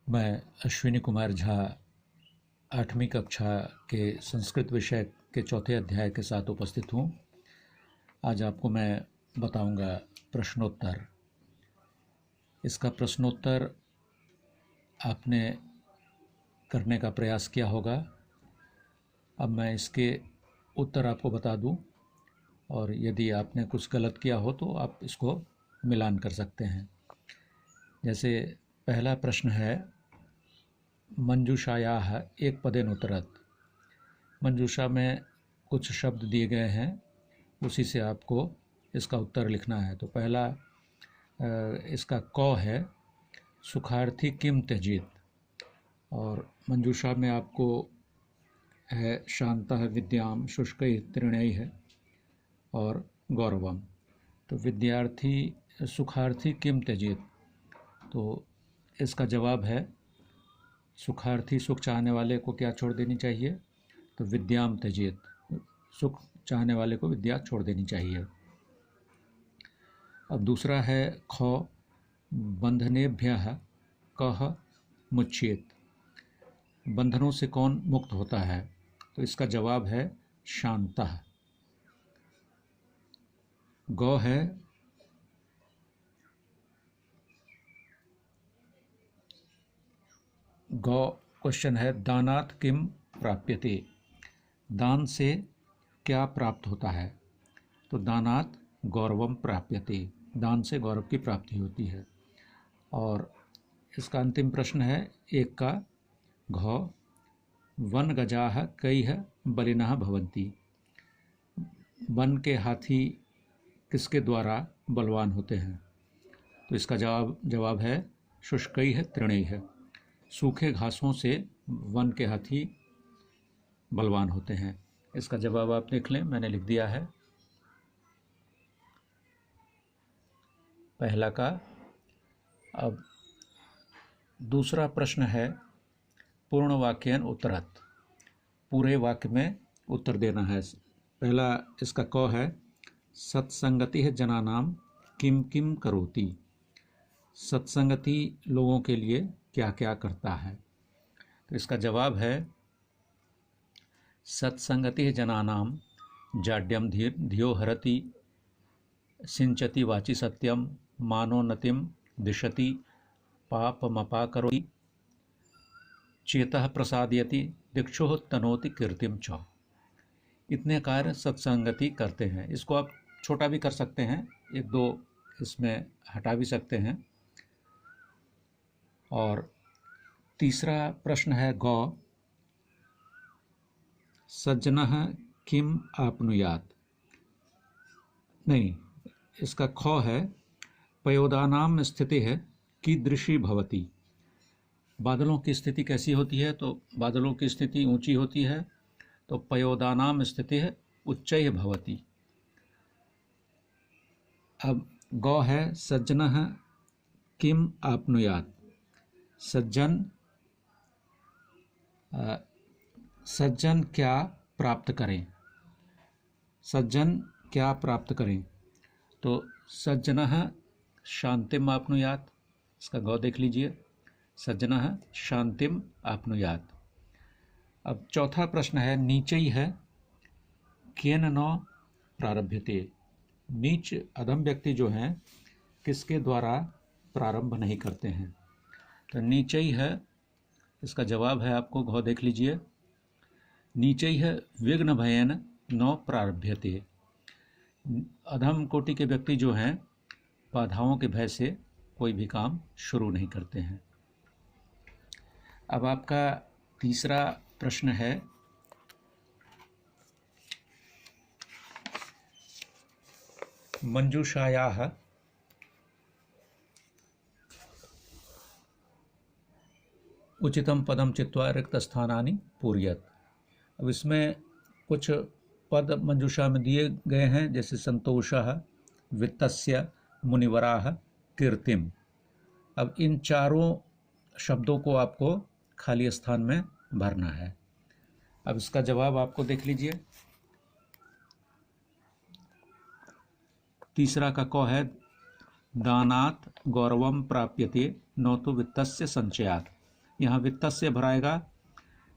मैं अश्विनी कुमार झा 8वीं कक्षा के संस्कृत विषय के चौथे अध्याय के साथ उपस्थित हूँ। आज आपको मैं बताऊंगा प्रश्नोत्तर। इसका प्रश्नोत्तर आपने करने का प्रयास किया होगा। अब मैं इसके उत्तर आपको बता दूं और यदि आपने कुछ गलत किया हो तो आप इसको मिलान कर सकते हैं। जैसे पहला प्रश्न है, मंजूषायाः एक पदेन उत्तरत्। मंजूषा में कुछ शब्द दिए गए हैं, उसी से आपको इसका उत्तर लिखना है। तो पहला इसका क है, सुखार्थी किम त्यजेत। और मंजूषा में आपको है शांतः विद्याम शुष्कैः तृणैः और गौरवम। तो विद्यार्थी सुखार्थी किम त्यजेत, तो इसका जवाब है सुखार्थी सुख चाहने वाले को क्या छोड़ देनी चाहिए, तो विद्याम त्यजेत, सुख चाहने वाले को विद्या छोड़ देनी चाहिए। अब दूसरा है ख, बंधनेभ्यः कः मुच्येत। बंधनों से कौन मुक्त होता है, तो इसका जवाब है शांतः। गौ है गौ क्वेश्चन है, दानात् किम प्राप्यते। दान से क्या प्राप्त होता है, तो दानात् गौरवम प्राप्यते। दान से गौरव की प्राप्ति होती है। और इसका अंतिम प्रश्न है एक का घ, वन गजाः कैः बलिनः भवन्ति। वन के हाथी किसके द्वारा बलवान होते हैं, तो इसका जवाब है शुष्कैः तृणैः। सूखे घासों से वन के हाथी बलवान होते हैं। इसका जवाब आप देख लें, मैंने लिख दिया है पहला का। अब दूसरा प्रश्न है, पूर्ण वाक्यन उत्तरत्। पूरे वाक्य में उत्तर देना है। पहला इसका क है, सत्संगति जनानां किम किम करोति। सत्संगति लोगों के लिए क्या क्या करता है, तो इसका जवाब है सत्संगति जनानां जाड्यम धियो हरति, सिंचति वाचि सत्यम, मानोन्नतिम दिशति, पापमपाकरोति, चेतः प्रसादयति, दिक्षुः तनोति कीर्तिम च। इतने कार्य सत्संगति करते हैं। इसको आप छोटा भी कर सकते हैं, एक दो इसमें हटा भी सकते हैं। और तीसरा प्रश्न है गौ, सज्जनः किम आपनुयात्। नहीं, इसका ख है, पयोदानां स्थितिः कीदृशी भवति। बादलों की स्थिति कैसी होती है, तो बादलों की स्थिति ऊंची होती है, तो पयोदानां स्थितिः उच्चैः भवति। अब गौ है, सज्जनः किम आपनुयात्। सज्जन क्या प्राप्त करें, सज्जन क्या प्राप्त करें, तो सज्जनः शांतिम आपनुयात्। इसका गौ देख लीजिए, सज्जनः शांतिम आपनुयात्। अब चौथा प्रश्न है, नीचे ही है, केन न प्रारभ्यते। नीच अधम व्यक्ति जो हैं किसके द्वारा प्रारंभ नहीं करते हैं, तो नीचे ही है। इसका जवाब है आपको घ देख लीजिए, नीचे ही है, विघ्न भयेन न प्रारभ्यते। अधम कोटि के व्यक्ति जो हैं बाधाओं के भय से कोई भी काम शुरू नहीं करते हैं। अब आपका तीसरा प्रश्न है, मंजूषायाः उचितम पदम चित्वा रिक्त स्थानानि पूरयत्। अब इसमें कुछ पद मंजूषा में दिए गए हैं, जैसे संतोषः, वित्तस्य, मुनिवराः, कीर्तिम। अब इन चारों शब्दों को आपको खाली स्थान में भरना है। अब इसका जवाब आपको देख लीजिए। तीसरा का क है, दानात् गौरवम प्राप्यते न तो वित्तस्य संचयात्। यहाँ वित्तस्य भराएगा,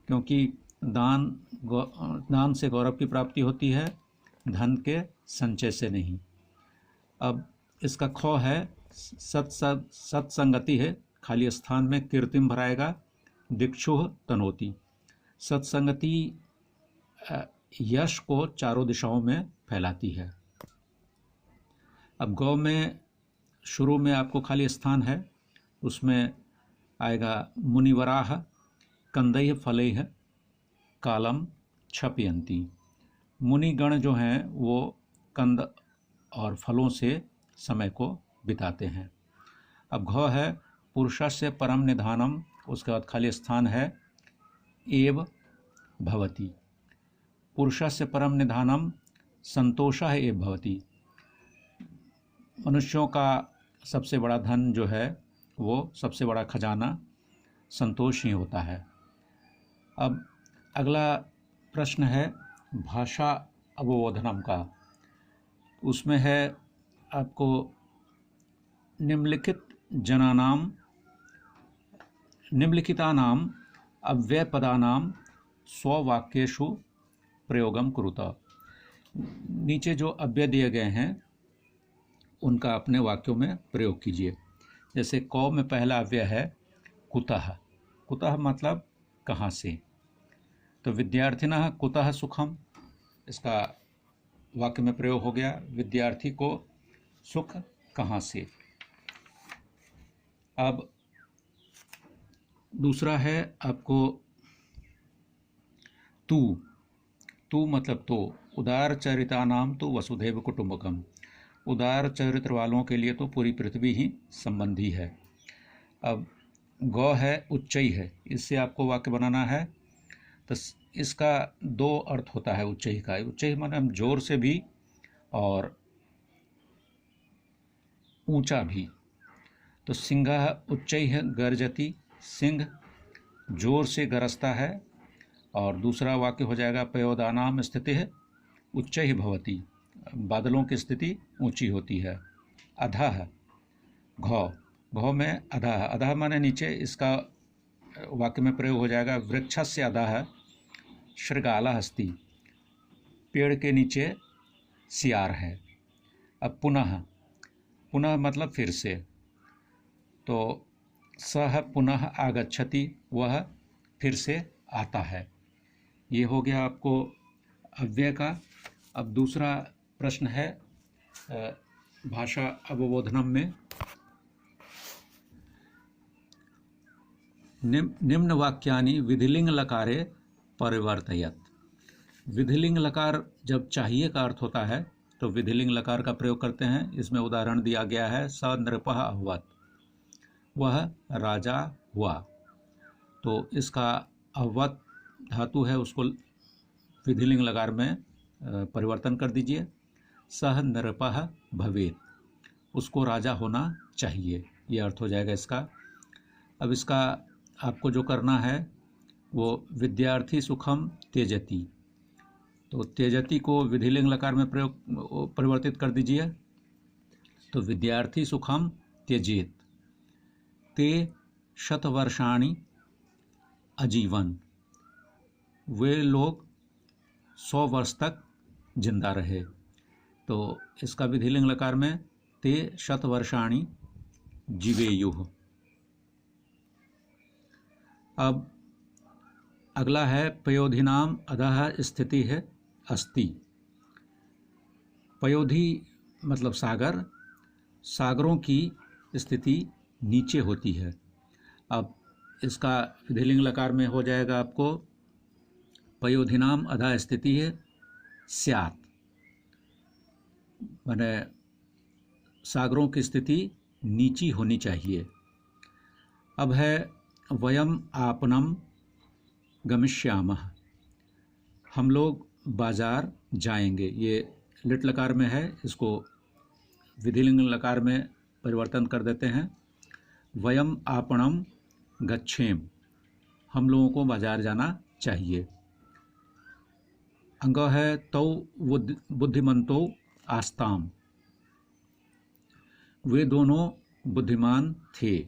क्योंकि दान से गौरव की प्राप्ति होती है, धन के संचय से नहीं। अब इसका खो है सत्संगति है, खाली स्थान में कीर्तिम भराएगा, दिक्षुः तनोति। सत्संगति यश को चारों दिशाओं में फैलाती है। अब गौ में शुरू में आपको खाली स्थान है, उसमें आएगा मुनिवराह कंदैः फलैः कालम क्षपयन्ति। मुनिगण जो हैं वो कंद और फलों से समय को बिताते हैं। अब घ है पुरुषस्य परम निधानम, उसके बाद खाली स्थान है एव भवति। पुरुषस्य परम निधानम संतोषः एव भवति। मनुष्यों का सबसे बड़ा धन जो है, वो सबसे बड़ा खजाना संतोष ही होता है। अब अगला प्रश्न है भाषा अवबोधनम का। उसमें है आपको निम्नलिखितानाम अव्ययपदानाम स्ववाक्येषु प्रयोगम कुरुत। नीचे जो अव्यय दिए गए हैं उनका अपने वाक्यों में प्रयोग कीजिए। जैसे कौ में पहला अव्यय है कुतः। कुतः मतलब कहाँ से। तो विद्यार्थिनः कुतः सुखम, इसका वाक्य में प्रयोग हो गया, विद्यार्थी को सुख कहाँ से। अब दूसरा है आपको तू। तू मतलब तो। उदार चरितानाम तो वसुधैव कुटुंबकम। उदार चरित्र वालों के लिए तो पूरी पृथ्वी ही संबंधी है। अब गौ है उच्चई है, इससे आपको वाक्य बनाना है। तो इसका दो अर्थ होता है उच्चई का। उच्चई माने जोर से भी और ऊंचा भी। तो सिंहः उच्चैः गर्जति, सिंह जोर से गरजता है। और दूसरा वाक्य हो जाएगा पयोदानाम स्थितिः उच्चैः भवति, बादलों की स्थिति ऊंची होती है। अधः घौ, घौ में अधः, अधः माने नीचे, इसका वाक्य में प्रयोग हो जाएगा वृक्षस्य अधः शृगालः अस्ति, पेड़ के नीचे सियार है। अब पुनः, पुनः मतलब फिर से। तो सह पुनः आगच्छति, वह फिर से आता है। ये हो गया आपको अव्यय का। अब दूसरा प्रश्न है भाषा अवबोधनम में निम्न वाक्यानि विधिलिंग लकारे परिवर्तयत। विधिलिंग लकार जब चाहिए का अर्थ होता है तो विधिलिंग लकार का प्रयोग करते हैं। इसमें उदाहरण दिया गया है स नृपः अभवत्, वह राजा हुआ। तो इसका अभवत् धातु है, उसको विधिलिंग लकार में परिवर्तन कर दीजिए। सह नृपः भवेत्, उसको राजा होना चाहिए, ये अर्थ हो जाएगा इसका। अब इसका आपको जो करना है वो विद्यार्थी सुखम त्यजति। तो त्यजति को विधिलिंग लकार में परिवर्तित कर दीजिए। तो विद्यार्थी सुखम त्यजेत। ते शतवर्षाणि आजीवन, वे लोग 100 वर्ष तक जिंदा रहे। तो इसका विधिलिंग लकार में ते शतवर्षाणि जीवेयुः। अब अगला है पयोधिनाम अधः स्थिति है अस्ति। पयोधि मतलब सागर, सागरों की स्थिति नीचे होती है। अब इसका विधिलिंग लकार में हो जाएगा आपको पयोधिनाम अधः स्थिति है स्यात्, माने सागरों की स्थिति नीची होनी चाहिए। अब है वयम आपनम गमिष्यामः, हम लोग बाजार जाएंगे। ये लिट लकार में है, इसको विधिलिंग लकार में परिवर्तन कर देते हैं। वयम आपणम गच्छेम, हम लोगों को बाजार जाना चाहिए। अंग है तौ बुद्धिमंतो आस्ताम, वे दोनों बुद्धिमान थे।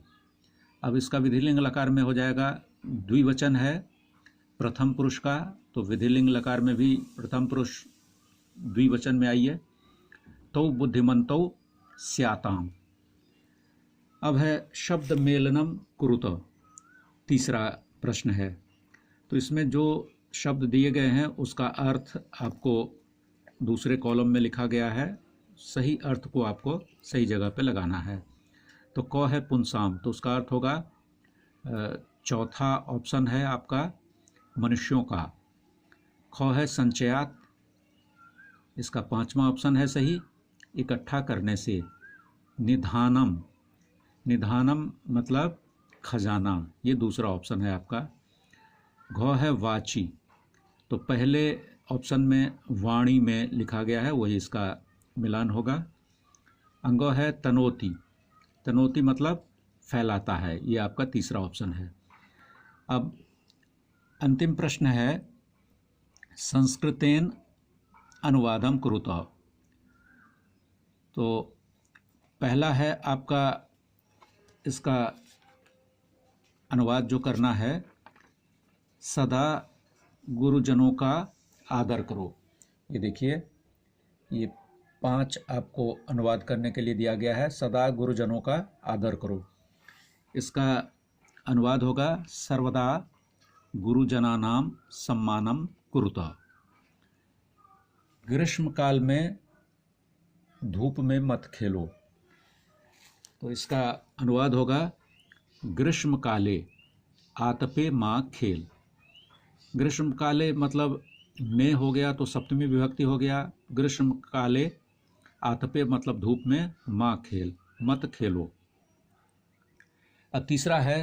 अब इसका विधिलिंग लकार में हो जाएगा द्विवचन है प्रथम पुरुष का, तो विधिलिंग लकार में भी प्रथम पुरुष द्विवचन में आई है। तौ बुद्धिमन्तौ स्याताम। अब है शब्द मेलनम कुरुत, तीसरा प्रश्न है। तो इसमें जो शब्द दिए गए हैं उसका अर्थ आपको दूसरे कॉलम में लिखा गया है, सही अर्थ को आपको सही जगह पे लगाना है। तो क है पुंसाम, तो उसका अर्थ होगा, चौथा ऑप्शन है आपका मनुष्यों का। ख है संचयात, इसका पांचवा ऑप्शन है सही, इकट्ठा करने से। निधानम, निधानम मतलब खजाना, ये दूसरा ऑप्शन है आपका। घ है वाची, तो पहले ऑप्शन में वाणी में लिखा गया है, वही इसका मिलान होगा। अंग है तनोति, तनोति मतलब फैलाता है, ये आपका तीसरा ऑप्शन है। अब अंतिम प्रश्न है संस्कृतेन अनुवादम कुरुतः। तो पहला है आपका, इसका अनुवाद जो करना है, सदा गुरुजनों का आदर करो। ये देखिए, ये 5 आपको अनुवाद करने के लिए दिया गया है। सदा गुरुजनों का आदर करो, इसका अनुवाद होगा सर्वदा गुरुजनानाम सम्मानम कुरुतः। ग्रीष्म काल में धूप में मत खेलो, तो इसका अनुवाद होगा ग्रीष्म काले आतपे माँ खेल। ग्रीष्म काले मतलब में हो गया तो सप्तमी विभक्ति हो गया। ग्रीष्म काले आतपे मतलब धूप में, माँ खेल मत खेलो। अब तीसरा है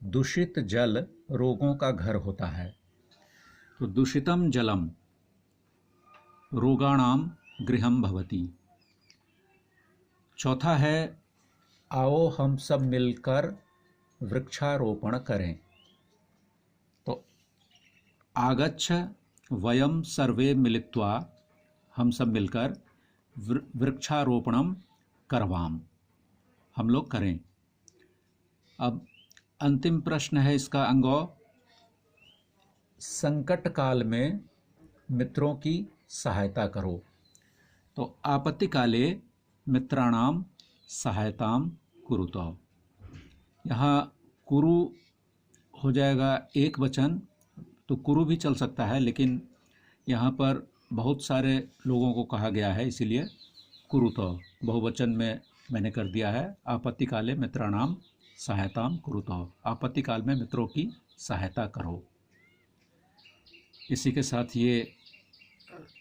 दूषित जल रोगों का घर होता है, तो दूषितम जलम रोगाणाम गृहम भवति। चौथा है आओ हम सब मिलकर वृक्षारोपण करें, तो आगच्छ वयम सर्वे मिलित्वा, हम सब मिलकर वृक्षारोपणम करवाम, हम लोग करें। अब अंतिम प्रश्न है इसका अंगो, संकट काल में मित्रों की सहायता करो, तो आपत्ति काले मित्राणाम सहायताम कुरुतः। यहाँ कुरु हो जाएगा एक वचन, तो कुरु भी चल सकता है, लेकिन यहाँ पर बहुत सारे लोगों को कहा गया है, इसीलिए कुरुतः बहुवचन में मैंने कर दिया है। आपत्ति काले मित्राणाम सहायताम कुरुतः, आपत्ति काल में मित्रों की सहायता करो। इसी के साथ ये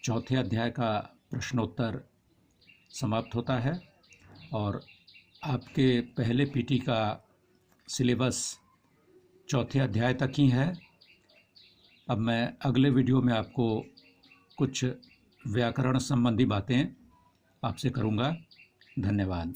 चौथे अध्याय का प्रश्नोत्तर समाप्त होता है और आपके पहले पीटी का सिलेबस चौथे अध्याय तक ही है। अब मैं अगले वीडियो में आपको कुछ व्याकरण संबंधी बातें आपसे करूँगा। धन्यवाद।